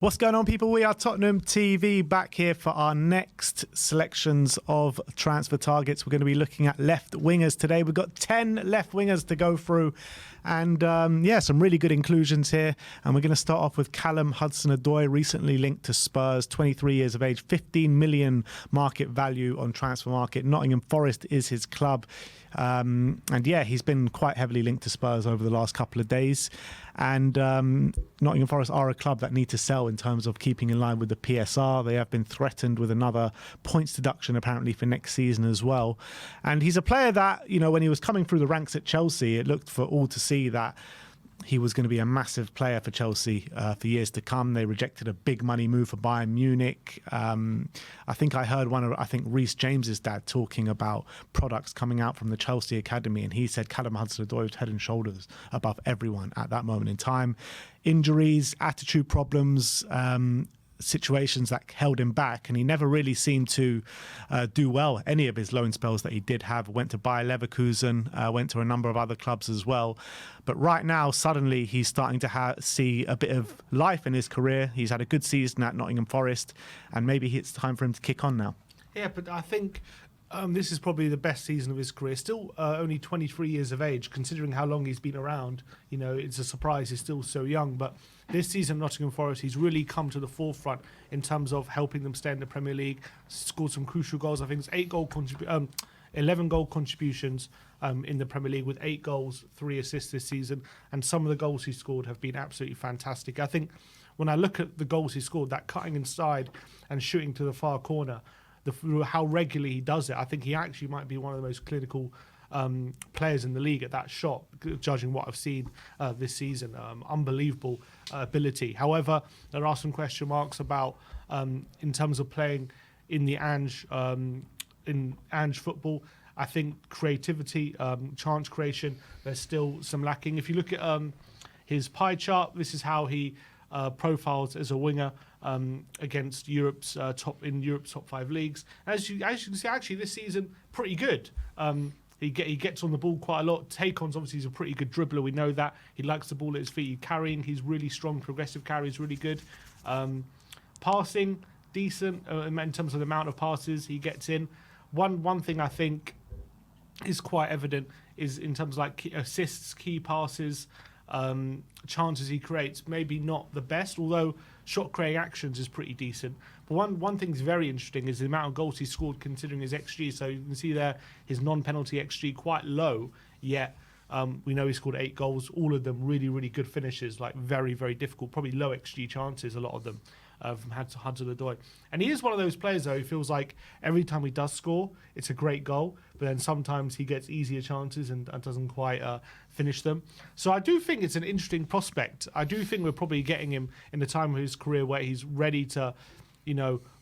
What's going on, people? We are Tottenham TV, back here for our next selections of transfer targets. We're going to be looking at left wingers today. We've got 10 left wingers to go through, and some really good inclusions here. And we're going to start off with Callum Hudson-Odoi, recently linked to Spurs, 23 years of age, 15 million market value on transfer market. Nottingham Forest is his club. He's been quite heavily linked to Spurs over the last couple of days. And Nottingham Forest are a club that need to sell in terms of keeping in line with the PSR. They have been threatened with another points deduction apparently for next season as well. And he's a player that, when he was coming through the ranks at Chelsea, it looked for all to see that he was going to be a massive player for Chelsea for years to come. They rejected a big money move for Bayern Munich. I think I heard Reece James's dad talking about products coming out from the Chelsea academy, and he said Callum Hudson-Odoi was head and shoulders above everyone at that moment in time. Injuries, attitude problems, situations that held him back, and he never really seemed to do well any of his loan spells that he did have. Went to Bayer Leverkusen, went to a number of other clubs as well, but right now suddenly he's starting to see a bit of life in his career. He's had a good season at Nottingham Forest, and maybe it's time for him to kick on now. Yeah, but I think this is probably the best season of his career. Still only 23 years of age, considering how long he's been around. It's a surprise he's still so young. But this season, Nottingham Forest, he's really come to the forefront in terms of helping them stay in the Premier League. Scored some crucial goals. I think it's 11 goal contributions in the Premier League, with 8 goals, 3 assists this season. And some of the goals he scored have been absolutely fantastic. I think when I look at the goals he scored, that cutting inside and shooting to the far corner, how regularly he does it, I think he actually might be one of the most clinical players in the league at that shot, judging what I've seen this season. Unbelievable ability. However, there are some question marks about in terms of playing in the Ange football. I think creativity, chance creation, there's still some lacking. If you look at his pie chart, this is how he profiles as a winger against Europe's top 5 leagues. As you can see, actually this season pretty good. He gets on the ball quite a lot. Take-ons, obviously, he's a pretty good dribbler. We know that. He likes the ball at his feet. Carrying, he's really strong. Progressive carry is really good. Passing, decent in terms of the amount of passes he gets in. One thing I think is quite evident is in terms of like assists, key passes, chances he creates, maybe not the best, although shot creating actions is pretty decent. But one thing that's very interesting is the amount of goals he scored considering his XG. So you can see there his non-penalty XG quite low, yet we know he scored 8 goals, all of them really, really good finishes, like very, very difficult, probably low XG chances, a lot of them. From Hudson-Odoi. And he is one of those players, though, who feels like every time he does score, it's a great goal, but then sometimes he gets easier chances and doesn't quite finish them. So I do think it's an interesting prospect. I do think we're probably getting him in the time of his career where he's ready to,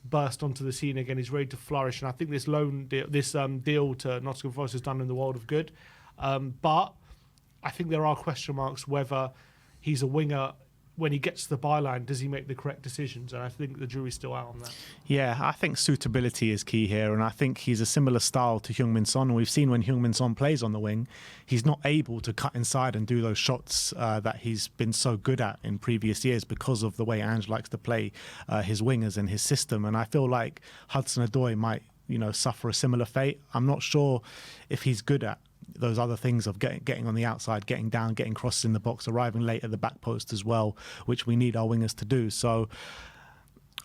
burst onto the scene again. He's ready to flourish. And I think this deal to Nottingham Forest has done him the world of good. But I think there are question marks whether he's a winger. When he gets to the byline, does he make the correct decisions? And I think the jury's still out on that. Yeah, I think suitability is key here, and I think he's a similar style to Heung-min Son. We've seen when Heung-min Son plays on the wing, he's not able to cut inside and do those shots that he's been so good at in previous years because of the way Ange likes to play his wingers and his system. And I feel like Hudson-Odoi might, suffer a similar fate. I'm not sure if he's good at those other things of getting on the outside, getting down, getting crosses in the box, arriving late at the back post as well, which we need our wingers to do. So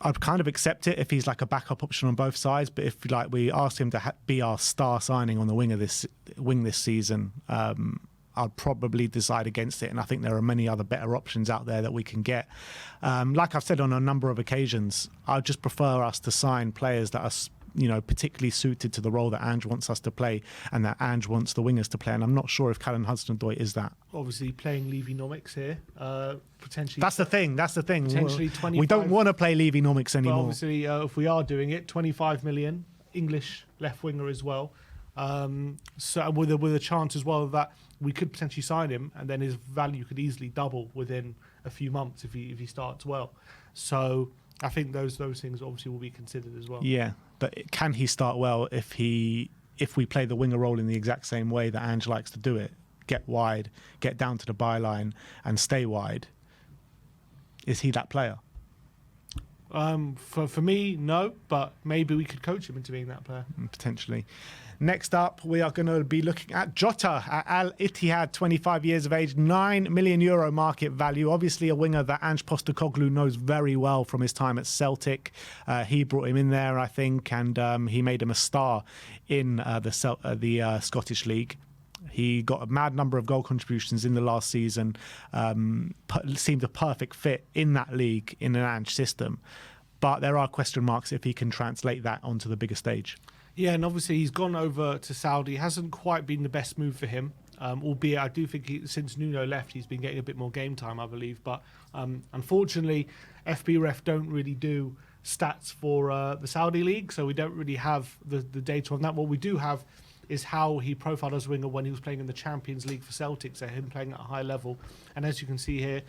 I'd kind of accept it if he's like a backup option on both sides. But if we asked him to be our star signing on the wing this season, I'd probably decide against it. And I think there are many other better options out there that we can get. Like I've said on a number of occasions, I'd just prefer us to sign players that are particularly suited to the role that Ange wants us to play and that Ange wants the wingers to play. And I'm not sure if Callum Hudson-Odoi is that. Obviously playing Levy-Nomics here, potentially. That's the thing. Potentially 25. We don't want to play Levy-Nomics anymore. But obviously, if we are doing it, 25 million, English left winger as well. So with a chance as well that we could potentially sign him, and then his value could easily double within a few months if he starts well. So I think those things obviously will be considered as well. Yeah, but can he start well if we play the winger role in the exact same way that Ange likes to do it? Get wide, get down to the byline and stay wide. Is he that player? For me, no, but maybe we could coach him into being that player. Potentially. Next up, we are going to be looking at Jota at Al Ittihad, 25 years of age, €9 million market value. Obviously a winger that Ange Postecoglou knows very well from his time at Celtic. He brought him in there, I think, and he made him a star in the Scottish League. He got a mad number of goal contributions in the last season, seemed a perfect fit in that league in an Ange system. But there are question marks if he can translate that onto the bigger stage. Yeah, and obviously he's gone over to Saudi. Hasn't quite been the best move for him, albeit I do think since Nuno left, he's been getting a bit more game time, I believe. But unfortunately, FBref don't really do stats for the Saudi league, so we don't really have the data on that. What we do have is how he profiled as a winger when he was playing in the Champions League for Celtic, so him playing at a high level. And as you can see here,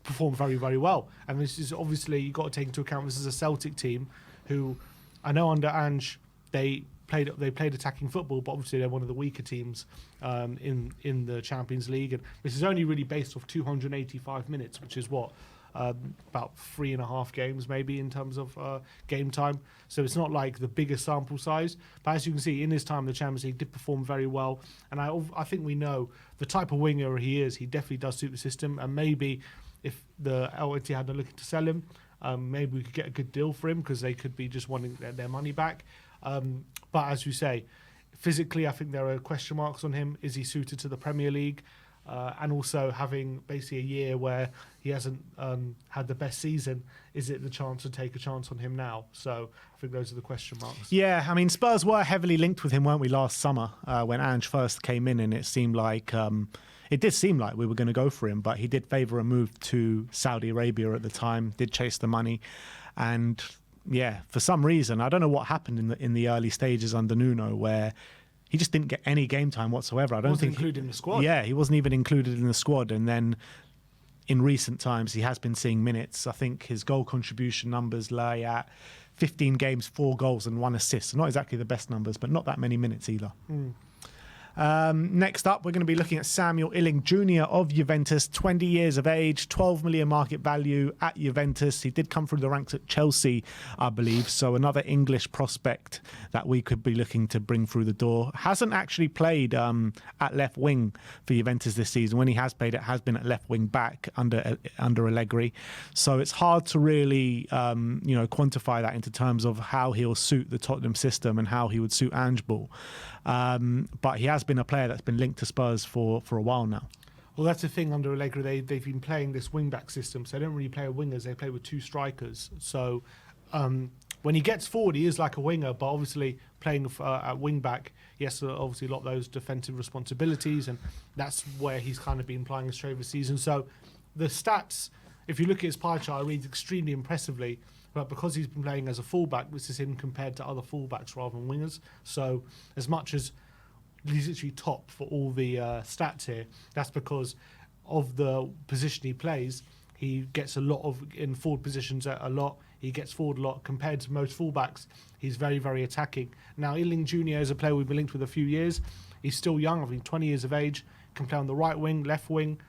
performed very, very well. And this is obviously, you've got to take into account this is a Celtic team who, I know under Ange, they played attacking football, but obviously they're one of the weaker teams in the Champions League. And this is only really based off 285 minutes, which is what? About 3.5 games maybe in terms of game time. So it's not like the biggest sample size. But as you can see, in his time in the Champions League, did perform very well. And I think we know the type of winger he is. He definitely does suit the system. And maybe if the Al Ittihad are looking to sell him, maybe we could get a good deal for him because they could be just wanting their money back. But as you say, physically, I think there are question marks on him. Is he suited to the Premier League? And also having basically a year where he hasn't had the best season, is it the chance to take a chance on him now? So I think those are the question marks. Yeah, I mean, Spurs were heavily linked with him, weren't we, last summer when Ange first came in, and it seemed like it did seem like we were going to go for him, but he did favour a move to Saudi Arabia at the time, did chase the money, and yeah, for some reason, I don't know what happened in the early stages under Nuno, where he just didn't get any game time whatsoever. I don't think included in the squad. Yeah, he wasn't even included in the squad. And then in recent times, he has been seeing minutes. I think his goal contribution numbers lay at 15 games, 4 goals and 1 assist. So not exactly the best numbers, but not that many minutes either. Next up, we're going to be looking at Samuel Iling-Junior of Juventus, 20 years of age, 12 million market value at Juventus. He did come through the ranks at Chelsea, I believe, so another English prospect that we could be looking to bring through the door. Hasn't actually played at left wing for Juventus this season. When he has played, it has been at left wing back under Allegri. So it's hard to really quantify that into terms of how he'll suit the Tottenham system and how he would suit Ange ball. But he has been a player that's been linked to Spurs for a while now. Well, that's the thing under Allegri. They've been playing this wing-back system, so they don't really play with wingers. They play with 2 strikers. So when he gets forward, he is like a winger, but obviously playing at wing-back, he has to obviously a lot of those defensive responsibilities, and that's where he's kind of been playing his trade this season. So the stats, if you look at his pie chart, it reads extremely impressively. But because he's been playing as a fullback, this is him compared to other fullbacks rather than wingers. So as much as he's literally top for all the stats here, that's because of the position he plays. He gets a lot of in forward positions a lot. He gets forward a lot compared to most fullbacks. He's very, very attacking. Now, Iling-Junior is a player we've been linked with a few years. He's still young, I think 20 years of age. Can play on the right wing, left wing.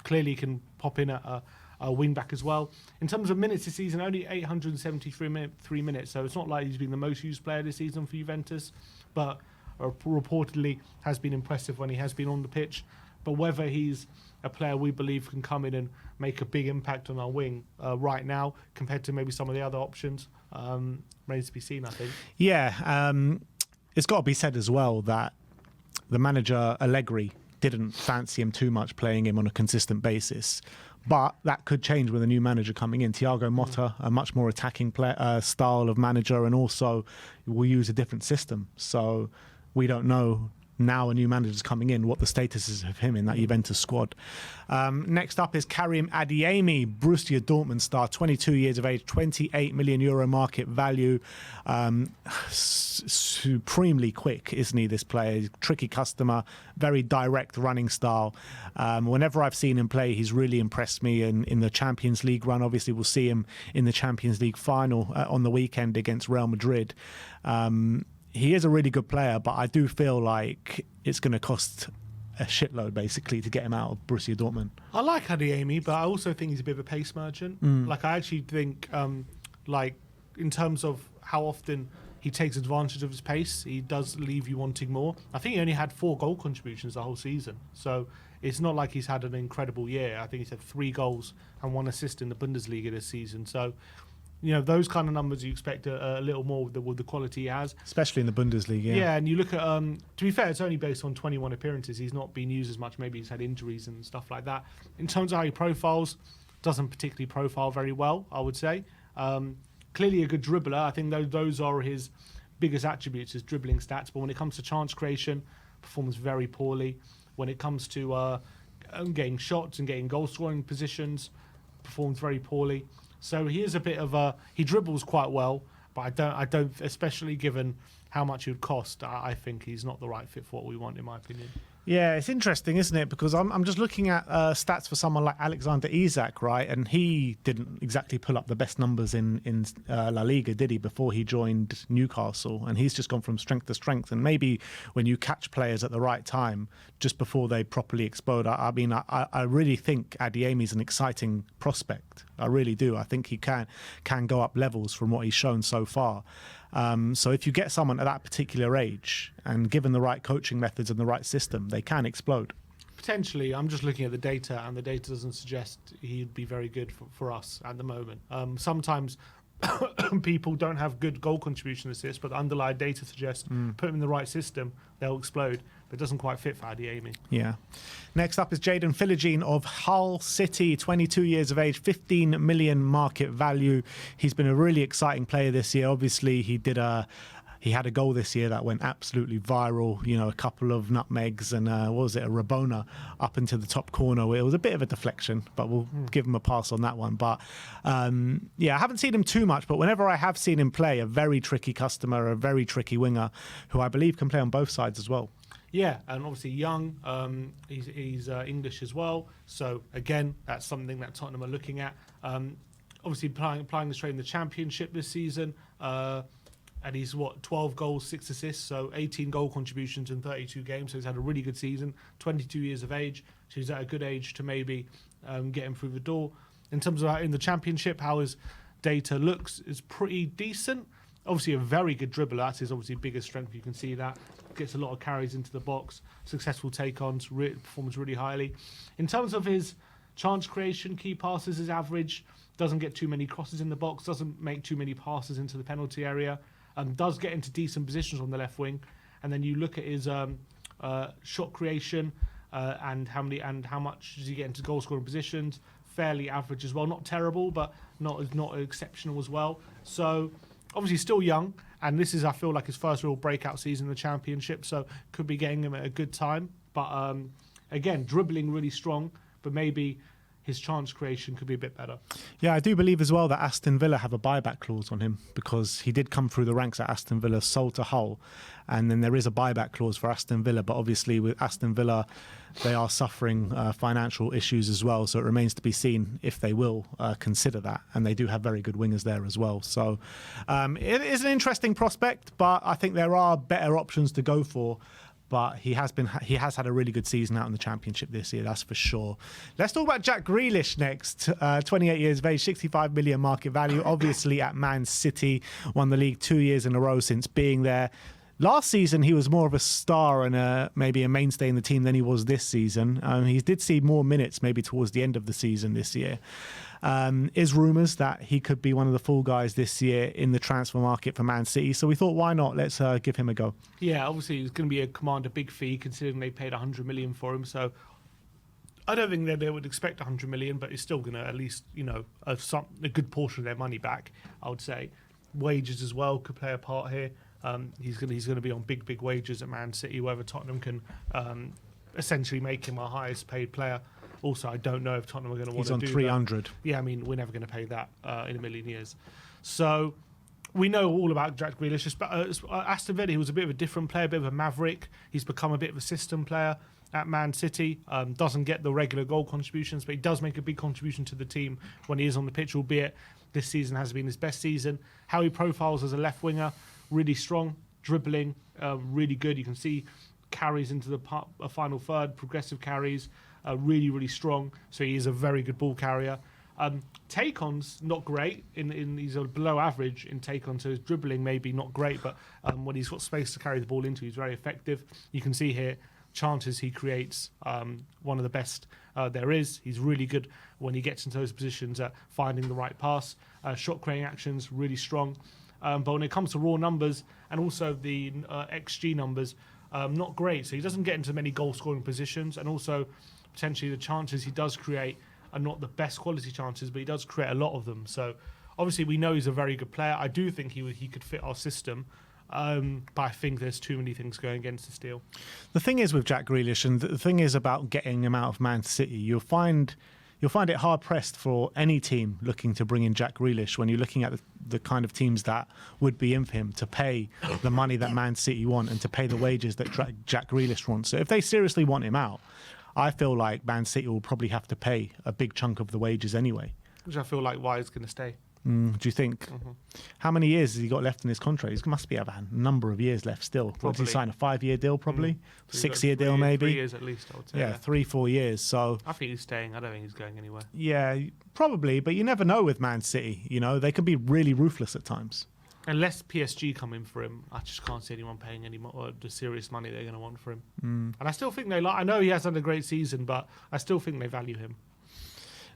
Clearly can pop in at a wing back as well. In terms of minutes this season, only 873 minutes, so it's not like he's been the most used player this season for Juventus, but reportedly has been impressive when he has been on the pitch. But whether he's a player we believe can come in and make a big impact on our wing right now compared to maybe some of the other options, remains to be seen, I think. Yeah, it's got to be said as well that the manager Allegri didn't fancy him too much playing him on a consistent basis. But that could change with a new manager coming in. Thiago Motta, a much more attacking style of manager, and also will use a different system. So we don't know now a new manager's coming in what the status is of him in that Juventus squad. Next up is Karim Adeyemi, Borussia Dortmund star, 22 years of age, €28 million market value. Supremely quick, isn't he, this player? Tricky customer, very direct running style. Whenever I've seen him play, he's really impressed me in the Champions League run. Obviously, we'll see him in the Champions League final on the weekend against Real Madrid. He is a really good player, but I do feel like it's going to cost a shitload basically to get him out of Borussia Dortmund. I like Adeyemi, but I also think he's a bit of a pace merchant. Like, I actually think, like, in terms of how often he takes advantage of his pace, he does leave you wanting more. I think he only had 4 goal contributions the whole season. So it's not like he's had an incredible year. I think he's had 3 goals and 1 assist in the Bundesliga this season. So, you know, those kind of numbers you expect a little more with the quality he has. Especially in the Bundesliga. Yeah, and you look at, to be fair, it's only based on 21 appearances. He's not been used as much. Maybe he's had injuries and stuff like that. In terms of how he profiles, doesn't particularly profile very well, I would say. Clearly a good dribbler. I think those are his biggest attributes, his dribbling stats. But when it comes to chance creation, performs very poorly. When it comes to getting shots and getting goal-scoring positions, performs very poorly. So he is a bit of he dribbles quite well, but I don't, especially given how much it would cost, I think he's not the right fit for what we want, in my opinion. Yeah, it's interesting, isn't it? Because I'm just looking at stats for someone like Alexander Isak, right? And he didn't exactly pull up the best numbers in La Liga, did he, before he joined Newcastle? And he's just gone from strength to strength. And maybe when you catch players at the right time, just before they properly explode, I really think Adeyemi's an exciting prospect. I really do. I think he can go up levels from what he's shown so far. So if you get someone at that particular age and given the right coaching methods and the right system, they can explode. Potentially. I'm just looking at the data, and the data doesn't suggest he'd be very good for us at the moment. Sometimes people don't have good goal contribution assists, but the underlying data suggests put them in the right system, they'll explode. But it doesn't quite fit for Adeyemi. Yeah. Next up is Jaden Philogene of Hull City, 22 years of age, 15 million market value. He's been a really exciting player this year. Obviously, he had a goal this year that went absolutely viral. You know, a couple of nutmegs and what was it, a Rabona up into the top corner. It was a bit of a deflection, but we'll give him a pass on that one. But yeah, I haven't seen him too much, but whenever I have seen him play, a very tricky customer, a very tricky winger, who I believe can play on both sides as well. Yeah, and obviously young. He's English as well. So again, that's something that Tottenham are looking at. Obviously applying this trade in the Championship this season. And he's 12 goals, 6 assists, so 18 goal contributions in 32 games. So he's had a really good season. 22 years of age, so he's at a good age to maybe get him through the door. In terms of in the Championship, how his data looks is pretty decent. Obviously a very good dribbler. That's his obviously biggest strength. You can see that. Gets a lot of carries into the box. Successful take-ons. Performs really highly. In terms of his chance creation, key passes is average. Doesn't get too many crosses in the box. Doesn't make too many passes into the penalty area. Does get into decent positions on the left wing. And then you look at his shot creation and how much does he get into goal-scoring positions. Fairly average as well. Not terrible, but not exceptional as well. So obviously still young, and this is, I feel like, his first real breakout season in the Championship, so could be getting him at a good time. But again, dribbling really strong, but maybe his chance creation could be a bit better. Yeah, I do believe as well that Aston Villa have a buyback clause on him, because he did come through the ranks at Aston Villa, sold to Hull, and then there is a buyback clause for Aston Villa. But obviously with Aston Villa, they are suffering financial issues as well, so it remains to be seen if they will consider that. And they do have very good wingers there as well. So it is an interesting prospect, but I think there are better options to go for. But he has had a really good season out in the Championship this year, that's for sure. Let's talk about Jack Grealish next. 28 years of age, 65 million market value, obviously at Man City. Won the league 2 years in a row since being there. Last season, he was more of a star and maybe a mainstay in the team than he was this season. He did see more minutes maybe towards the end of the season this year. Is rumours that he could be one of the fall guys this year in the transfer market for Man City. So we thought, why not? Let's give him a go. Yeah, obviously he's going to command a big fee considering they paid 100 million for him. So I don't think that they would expect 100 million, but it's still going to at least, a good portion of their money back, I would say. Wages as well could play a part here. He's going to be on big wages at Man City, whether Tottenham can essentially make him our highest paid player. Also, I don't know if Tottenham are going to want to do that. He's on 300. Yeah, I mean, we're never going to pay that in a million years. So we know all about Jack Grealish. Aston Villa, he was a bit of a different player, a bit of a maverick. He's become a bit of a system player at Man City. Doesn't get the regular goal contributions, but he does make a big contribution to the team when he is on the pitch, albeit this season has been his best season. How he profiles as a left winger, really strong, dribbling, really good. You can see carries into the final third, progressive carries, really, really strong. So he is a very good ball carrier. Take-ons, not great. He's below average in take-on, so his dribbling maybe not great, but when he's got space to carry the ball into, he's very effective. You can see here, chances he creates, one of the best there is. He's really good when he gets into those positions at finding the right pass. Shot creating actions, really strong. But when it comes to raw numbers and also the XG numbers, not great. So he doesn't get into many goal-scoring positions, and also potentially the chances he does create are not the best quality chances, but he does create a lot of them. So obviously we know he's a very good player. I do think he could fit our system, but I think there's too many things going against this deal. The thing is with Jack Grealish, and the thing is about getting him out of Man City, you'll find it hard pressed for any team looking to bring in Jack Grealish when you're looking at the kind of teams that would be in for him to pay the money that Man City want and to pay the wages that Jack Grealish wants. So if they seriously want him out, I feel like Man City will probably have to pay a big chunk of the wages anyway. Which I feel like why he's going to stay. Do you think? How many years has he got left in his contract? He must be have a number of years left still. What, did he sign a 5-year deal probably? So 6-year deal maybe? 3 years at least, I would say. Yeah, 3-4 years. So I think he's staying. I don't think he's going anywhere. yeah, probably, but you never know with Man City. You know, they could be really ruthless at times. Unless PSG come in for him, I just can't see anyone paying any more the serious money they're going to want for him. And I still think I know he has had a great season, but I still think they value him.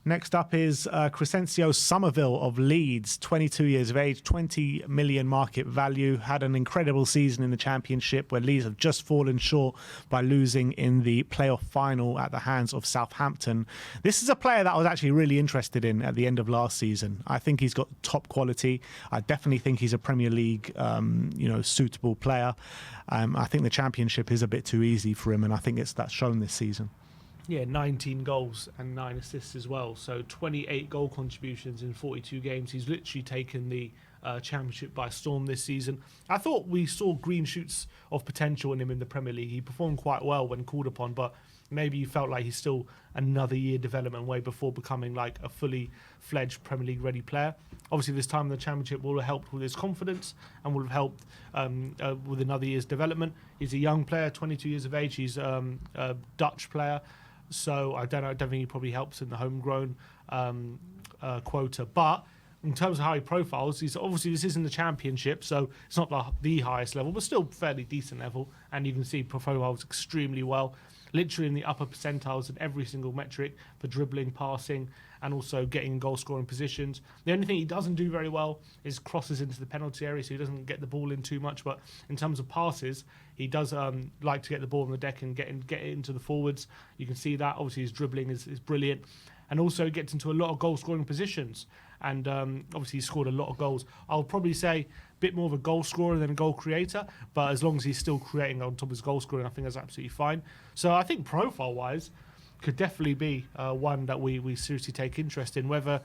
Next up is Crysencio Summerville of Leeds, 22 years of age, 20 million market value. Had an incredible season in the Championship where Leeds have just fallen short by losing in the playoff final at the hands of Southampton. This is a player that I was actually really interested in at the end of last season. I think he's got top quality. I definitely think he's a Premier League suitable player. I think the Championship is a bit too easy for him, and I think that's shown this season. Yeah, 19 goals and 9 assists as well. So 28 goal contributions in 42 games. He's literally taken the Championship by storm this season. I thought we saw green shoots of potential in him in the Premier League. He performed quite well when called upon, but maybe you felt like he's still another year development way before becoming like a fully fledged Premier League ready player. Obviously this time in the Championship will have helped with his confidence and will have helped with another year's development. He's a young player, 22 years of age. He's a Dutch player. So I don't think he probably helps in the homegrown quota. But in terms of how he profiles, he's obviously this isn't the Championship, so it's not the highest level, but still fairly decent level. And you can see profiles extremely well, literally in the upper percentiles in every single metric for dribbling, passing, and also getting in goal-scoring positions. The only thing he doesn't do very well is crosses into the penalty area, so he doesn't get the ball in too much. But in terms of passes, he does like to get the ball on the deck and get it into the forwards. You can see that. Obviously, his dribbling is brilliant. And also he gets into a lot of goal-scoring positions. And obviously, he scored a lot of goals. I'll probably say a bit more of a goal scorer than a goal creator, but as long as he's still creating on top of his goal scoring, I think that's absolutely fine. So I think profile-wise, could definitely be one that we seriously take interest in. Whether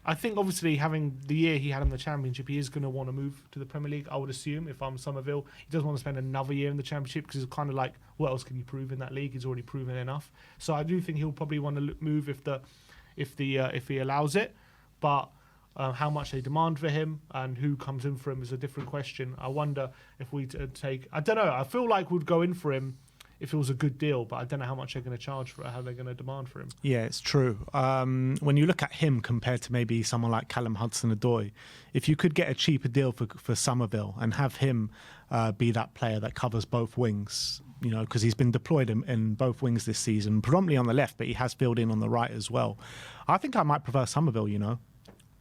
I think obviously having the year he had in the Championship, he is going to want to move to the Premier League. I would assume if I'm Summerville, he doesn't want to spend another year in the Championship because it's kind of like, what else can you prove in that league? He's already proven enough. So I do think he'll probably want to move if he allows it. But how much they demand for him and who comes in for him is a different question. I wonder if we take. I don't know. I feel like we'd go in for him if it was a good deal, but I don't know how much they're going to charge for it, how they're going to demand for him. Yeah, it's true. When you look at him compared to maybe someone like Callum Hudson-Odoi, if you could get a cheaper deal for Summerville and have him be that player that covers both wings, you know, because he's been deployed in both wings this season, predominantly on the left, but he has filled in on the right as well. I think I might prefer Summerville, you know.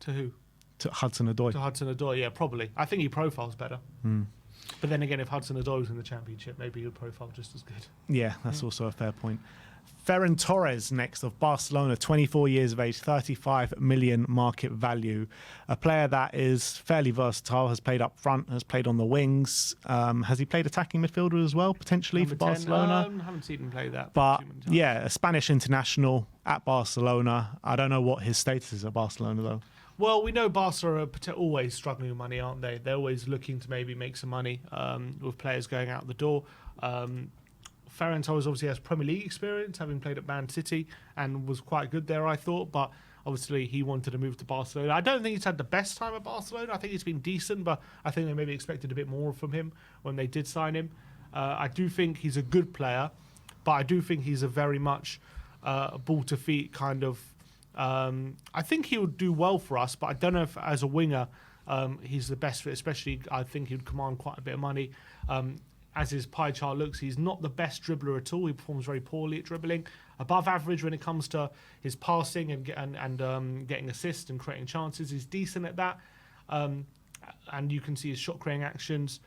To who? To Hudson-Odoi. To Hudson-Odoi, yeah, probably. I think he profiles better. But then again, if Hudson-Odoi was in the Championship, maybe he'd profile just as good. Yeah, that's also a fair point. Ferran Torres next of Barcelona, 24 years of age, 35 million market value. A player that is fairly versatile, has played up front, has played on the wings. Has he played attacking midfielder as well, potentially, for Barcelona? I haven't seen him play that. But yeah, a Spanish international at Barcelona. I don't know what his status is at Barcelona, though. Well, we know Barca are always struggling with money, aren't they? They're always looking to maybe make some money with players going out the door. Ferran Torres obviously has Premier League experience, having played at Man City, and was quite good there, I thought. But obviously, he wanted to move to Barcelona. I don't think he's had the best time at Barcelona. I think he's been decent, but I think they maybe expected a bit more from him when they did sign him. I do think he's a good player, but I do think he's a very much ball to feet kind of. I think he would do well for us, but I don't know if as a winger he's the best fit. Especially, I think he would command quite a bit of money. As his pie chart looks, he's not the best dribbler at all. He performs very poorly at dribbling. Above average when it comes to his passing and getting assists and creating chances. He's decent at that. And you can see his shot creating actions.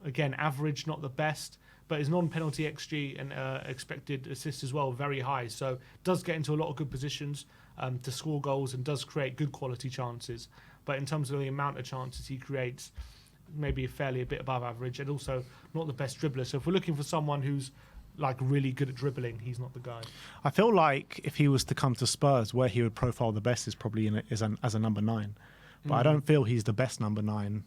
Again, average, not the best. But his non-penalty XG and expected assists as well, very high. So does get into a lot of good positions to score goals and does create good quality chances. But in terms of the amount of chances he creates, maybe a bit above average, and also not the best dribbler. So if we're looking for someone who's like really good at dribbling, he's not the guy. I feel like if he was to come to Spurs, where he would profile the best is probably as a number 9. But I don't feel he's the best number 9.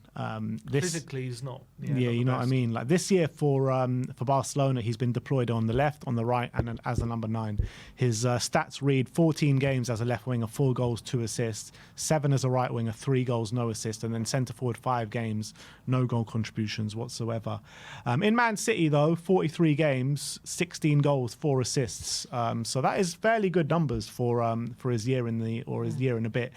Physically, he's not. Yeah, you know what I mean. Like this year for Barcelona, he's been deployed on the left, on the right, and as a number 9. His stats read 14 games as a left winger, 4 goals, 2 assists, 7 as a right winger, 3 goals, no assists, and then centre forward 5 games, no goal contributions whatsoever. In Man City though, 43 games, 16 goals, 4 assists. So that is fairly good numbers for his year his year and a bit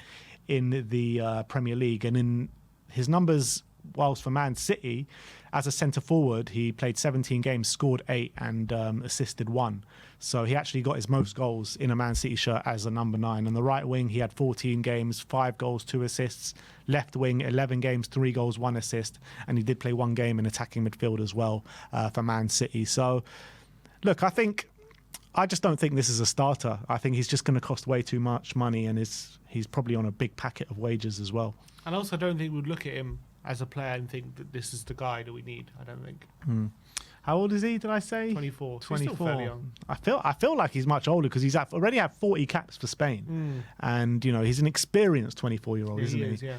in the Premier League. And in his numbers, whilst for Man City, as a centre forward, he played 17 games, scored 8 and assisted 1. So he actually got his most goals in a Man City shirt as a number 9. On the right wing, he had 14 games, 5 goals, 2 assists. Left wing, 11 games, 3 goals, 1 assist. And he did play 1 game in attacking midfield as well for Man City. So, look, I just don't think this is a starter. I think he's just going to cost way too much money, and he's probably on a big packet of wages as well. And I also don't think we'd look at him as a player and think that this is the guy that we need. I don't think. How old is he, did I say? 24. 24. He's still fairly young. I feel like he's much older because he's already had 40 caps for Spain. And, he's an experienced 24-year-old, isn't he? He is, yeah.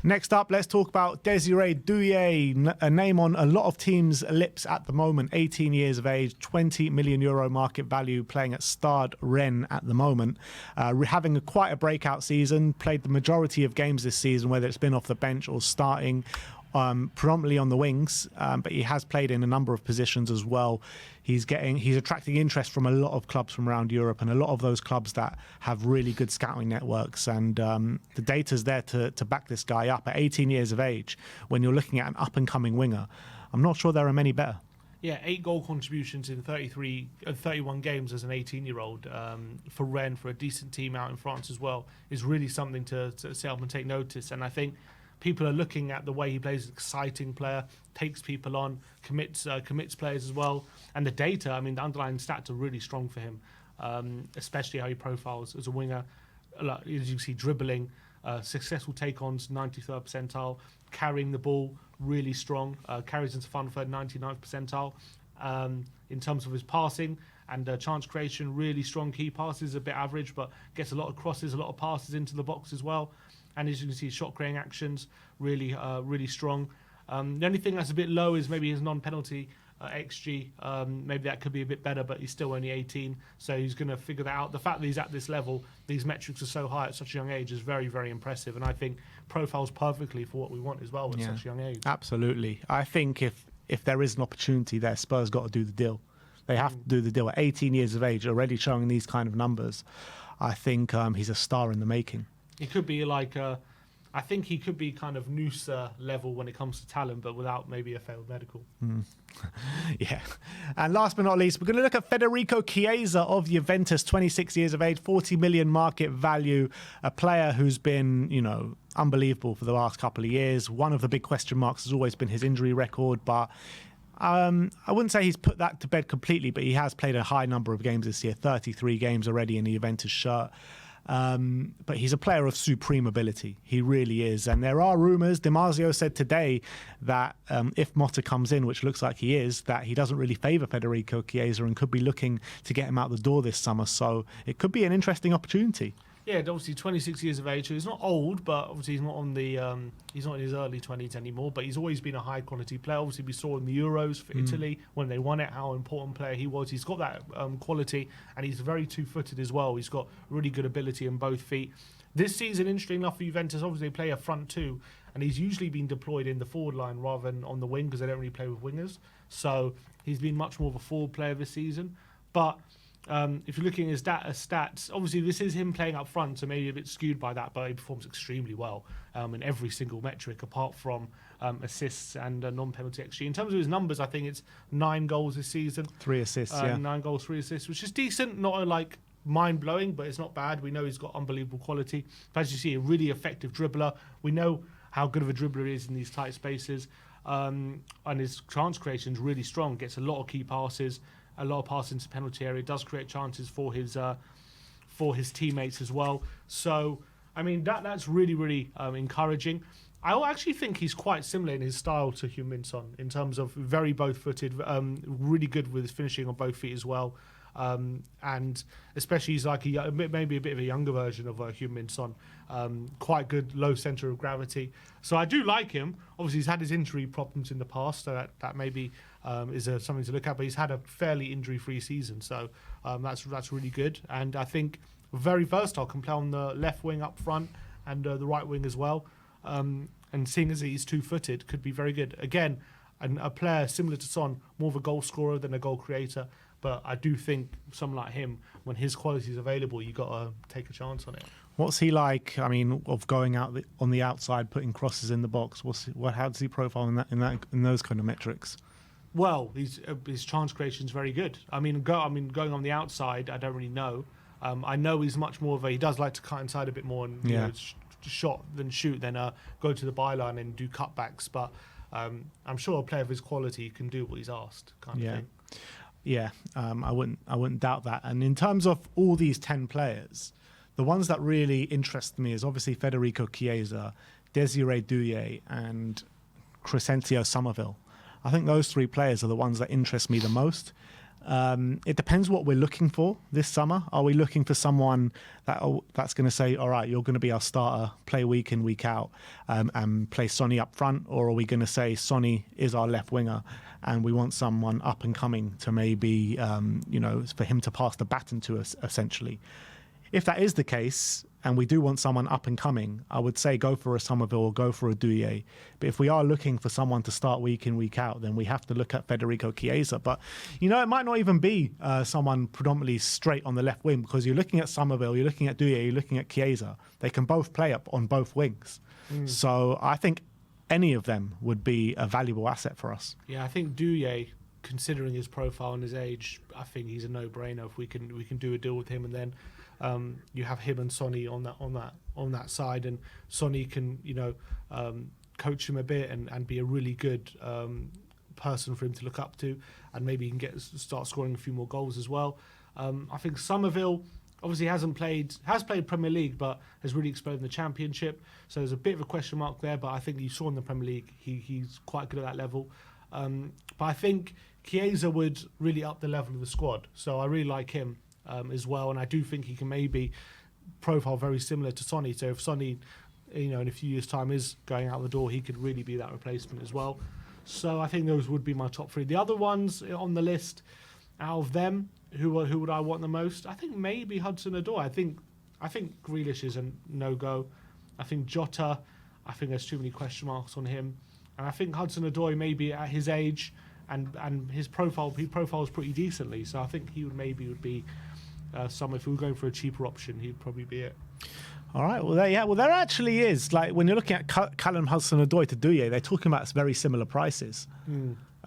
Next up, let's talk about Désiré Doué, a name on a lot of teams' lips at the moment. 18 years of age, €20 million market value, playing at Stade Rennes at the moment. Having quite a breakout season, played the majority of games this season, whether it's been off the bench or starting, predominantly on the wings, but he has played in a number of positions as well. He's attracting interest from a lot of clubs from around Europe, and a lot of those clubs that have really good scouting networks. And the data's there to back this guy up. At 18 years of age, when you're looking at an up-and-coming winger, I'm not sure there are many better. Yeah, 8 goal contributions in 31 games as an 18-year-old for Rennes, for a decent team out in France as well, is really something to sit up and take notice. And I think people are looking at the way he plays, exciting player, takes people on, commits players as well. And the data, I mean, the underlying stats are really strong for him, especially how he profiles as a winger. As you can see, dribbling, successful take-ons, 93rd percentile, carrying the ball, really strong, carries into front for 99th percentile. In terms of his passing and chance creation, really strong. Key passes, a bit average, but gets a lot of crosses, a lot of passes into the box as well. And as you can see, shot creating actions, really strong. The only thing that's a bit low is maybe his non-penalty XG. Maybe that could be a bit better, but he's still only 18, so he's going to figure that out. The fact that he's at this level, these metrics are so high at such a young age, is very, very impressive. And I think profiles perfectly for what we want as well at such a young age. Absolutely. I think if there is an opportunity there, Spurs got to do the deal. They have to do the deal. At 18 years of age, already showing these kind of numbers, I think he's a star in the making. He could be like, I think he could be kind of Noosa level when it comes to talent, but without maybe a failed medical. Yeah. And last but not least, we're going to look at Federico Chiesa of Juventus, 26 years of age, 40 million market value, a player who's been, unbelievable for the last couple of years. One of the big question marks has always been his injury record, but I wouldn't say he's put that to bed completely, but he has played a high number of games this year, 33 games already in the Juventus shirt. But he's a player of supreme ability. He really is. And there are rumours, Dimarzio said today, that if Motta comes in, which looks like he is, that he doesn't really favour Federico Chiesa and could be looking to get him out the door this summer. So it could be an interesting opportunity. Yeah, obviously 26 years of age, so he's not old, but obviously he's not on the he's not in his early 20s anymore. But he's always been a high quality player. Obviously, we saw in the Euros for Italy when they won it how important player he was. He's got that quality, and he's very two-footed as well. He's got really good ability in both feet. This season, interesting enough for Juventus, obviously they play a front two and he's usually been deployed in the forward line rather than on the wing because they don't really play with wingers. So he's been much more of a forward player this season. But if you're looking at his stats, obviously this is him playing up front, so maybe a bit skewed by that, but he performs extremely well in every single metric apart from assists and non-penalty XG. In terms of his numbers, I think it's 9 goals this season. 3 assists, 9 goals, 3 assists, which is decent, not like mind-blowing, but it's not bad. We know he's got unbelievable quality. But as you see, a really effective dribbler. We know how good of a dribbler he is in these tight spaces. And his chance creation is really strong. Gets a lot of key passes, a lot of passes into penalty area. Does create chances for his teammates as well. So, I mean, that's really, really encouraging. I actually think he's quite similar in his style to Heung-min Son in terms of very both-footed, really good with his finishing on both feet as well. And especially he's like maybe a bit of a younger version of Heung-min Son. Quite good low centre of gravity. So I do like him. Obviously, he's had his injury problems in the past, so that maybe is something to look at. But he's had a fairly injury-free season, so that's really good. And I think very versatile, can play on the left wing up front and the right wing as well. And seeing as he's two-footed, could be very good. Again, a player similar to Son, more of a goal scorer than a goal creator. But I do think someone like him, when his quality is available, you got to take a chance on it. What's he like? I mean, of going out on the outside, putting crosses in the box. How does he profile in those kind of metrics? Well, his chance creation is very good. I mean, going on the outside, I don't really know. I know he's much more of he does like to cut inside a bit more and you know, shot than shoot, then go to the byline and do cutbacks. But I'm sure a player of his quality can do what he's asked, kind of thing. Yeah, I wouldn't doubt that. And in terms of all these 10 players, the ones that really interest me is obviously Federico Chiesa, Désiré Doué, and Crysencio Summerville. I think those 3 players are the ones that interest me the most. It depends what we're looking for this summer. Are we looking for someone that's going to say, all right, you're going to be our starter, play week in, week out, and play Sonny up front? Or are we going to say Sonny is our left winger and we want someone up and coming to maybe, for him to pass the baton to us, essentially? If that is the case, and we do want someone up and coming, I would say go for a Summerville or go for a Doué. But if we are looking for someone to start week in, week out, then we have to look at Federico Chiesa. But, it might not even be someone predominantly straight on the left wing, because you're looking at Summerville, you're looking at Doué, you're looking at Chiesa. They can both play up on both wings. So I think any of them would be a valuable asset for us. Yeah, I think Doué, considering his profile and his age, I think he's a no-brainer. If we can do a deal with him, and then you have him and Sonny on that side, and Sonny can coach him a bit and be a really good person for him to look up to, and maybe he can start scoring a few more goals as well. I think Summerville obviously has played Premier League, but has really exploded in the Championship, so there's a bit of a question mark there. But I think you saw in the Premier League he's quite good at that level. But I think Chiesa would really up the level of the squad, so I really like him as well, and I do think he can maybe profile very similar to Sonny. So if Sonny, in a few years' time is going out the door, he could really be that replacement as well. So I think those would be my top 3. The other ones on the list, out of them, who would I want the most? I think maybe Hudson-Odoi. I think Grealish is a no-go. I think Jota, I think there's too many question marks on him, and I think Hudson-Odoi maybe at his age and his profile, he profiles pretty decently. So I think he would be. If we were going for a cheaper option, he'd probably be it. All right. Well, there actually is, like, when you're looking at Callum Hudson-Odoi to Doué, they're talking about very similar prices.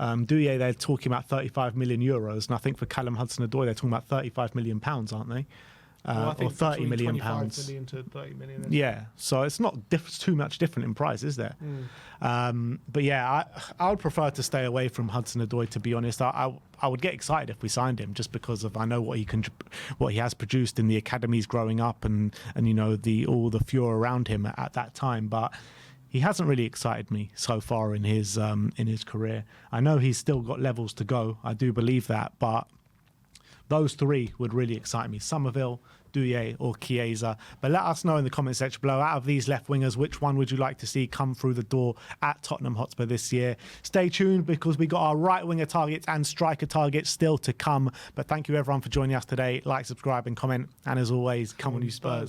Doué, they're talking about 35 million euros, and I think for Callum Hudson-Odoi, they're talking about 35 million pounds, aren't they? I think or 30 million pounds. 25 million to 30 million. Yeah, so it's not too much different in price, is there? But yeah, I would prefer to stay away from Hudson-Odoi, to be honest. I would get excited if we signed him, just because of I know what he has produced in the academies growing up, and all the furor around him at that time. But he hasn't really excited me so far in his career. I know he's still got levels to go. I do believe that, but those 3 would really excite me: Summerville, Doué, or Chiesa. But let us know in the comment section below, out of these left wingers, which one would you like to see come through the door at Tottenham Hotspur this year? Stay tuned, because we got our right winger targets and striker targets still to come. But thank you everyone for joining us today. Like, subscribe and comment, and as always, come on you Spurs.